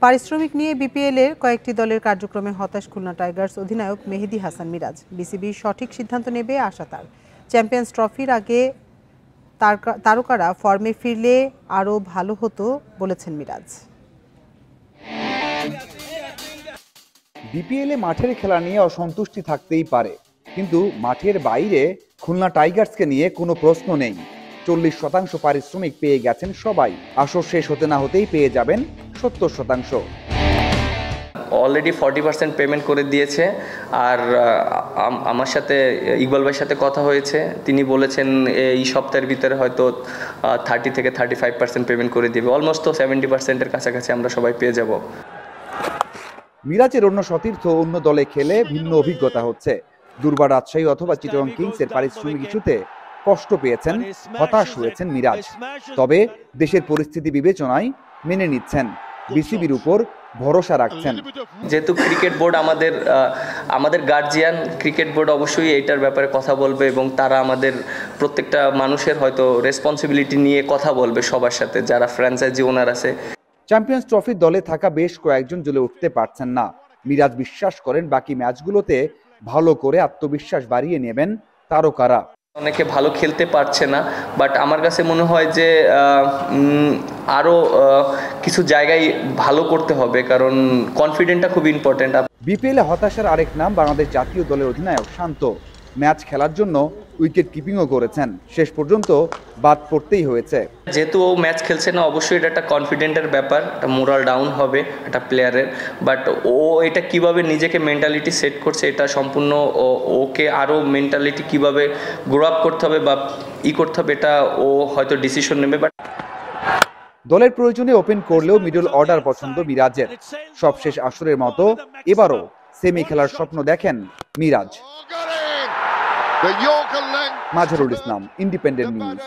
পারিশ্রমিক নিয়ে বিপিএল এর কয়েকটি দলের কার্যক্রমে হতাশ খুলনা টাইগার্স অধিনায়ক মেহেদী হাসান মিরাজ। বিসিবি সঠিক সিদ্ধান্ত নেবে আশা তার। চ্যাম্পিয়ন্স ট্রফির আগে তারকারা ফর্মে ফিরলে আরও ভালো হতো বলেছেন মিরাজ। বিপিএলে মাঠের খেলা নিয়ে অসন্তুষ্টি থাকতেই পারে, কিন্তু মাঠের বাইরে খুলনা টাইগার্সকে নিয়ে কোনো প্রশ্ন নেই। 40% পারিশ্রমিক পেয়ে গেছেন সবাই। আসর শেষ হতে না হতেই পেয়ে যাবেন 70%। অলরেডি 40% পেমেন্ট করে দিয়েছে। আর আমার সাথে ইকবাল ভাইয়ের সাথে কথা হয়েছে, তিনি বলেছেন এই সপ্তাহের ভিতরে হয়তো 30 থেকে 35% পেমেন্ট করে দিবে। অলমোস্ট 70%-এর কাছাকাছি আমরা সবাই পেয়ে যাব। মিরাজের অন্য সতীর্থ অন্য দলে খেলে ভিন্ন অভিজ্ঞতা হচ্ছে। দুর্বার রাজশাহী অথবা চিটাগং কিংসের পারিশ্রমিক ইস্যুতে কষ্ট পেয়েছেন, হতাশ হয়েছেন মিরাজ। তবে দেশের পরিস্থিতি বিবেচনায় মেনে নিচ্ছেন, বিসিবির উপর ভরসা রাখছেন। যেহেতু ক্রিকেট বোর্ড আমাদের গার্জিয়ান, ক্রিকেট বোর্ড অবশ্যই এইটার ব্যাপারে কথা বলবে এবং তারা আমাদের প্রত্যেকটা মানুষের হয়তো রেসপন্সিবিলিটি নিয়ে কথা বলবে সবার সাথে, যারা ফ্র্যাঞ্চাইজি ওনার আছে। চ্যাম্পিয়ন্স ট্রফির দলে থাকা বেশ কয়েকজন জ্বলে উঠতে পারছেন না। মিরাজ বিশ্বাস করেন বাকি ম্যাচগুলোতে ভালো করে আত্মবিশ্বাস বাড়িয়ে নেবেন তারকারা। অনেকে ভালো খেলতে পারছে না, বাট আমার কাছে মনে হয় যে আরও কিছু জায়গায় ভালো করতে হবে, কারণ কনফিডেন্টটা খুব ইম্পর্টেন্ট। বিপিএলে হতাশার আরেক নাম বাংলাদেশ জাতীয় দলের অধিনায়ক শান্ত। ম্যাচ খেলার জন্য উইকেট কিপিংও করেছেন, শেষ পর্যন্ত বাদ পড়তেই হয়েছে। যেহেতু ও ম্যাচ খেলছে না, অবশ্যই এটা একটা কনফিডেন্টের ব্যাপার, একটা মোরাল ডাউন হবে একটা প্লেয়ারের। বাট ও এটা কিভাবে নিজেকে মেন্টালিটি সেট করছে, এটা সম্পূর্ণ ওকে আরও মেন্টালিটি কিভাবে গ্রো আপ করতে হবে বা করতে হবে, এটা ও হয়তো ডিসিশন নেবে। বাট দলের প্রয়োজনে ওপেন করলেও মিডল অর্ডার পছন্দ মিরাজের। সবশেষ আসরের মতো এবারও সেমি খেলার স্বপ্ন দেখেন মিরাজ। Mazharul Islam, independent news.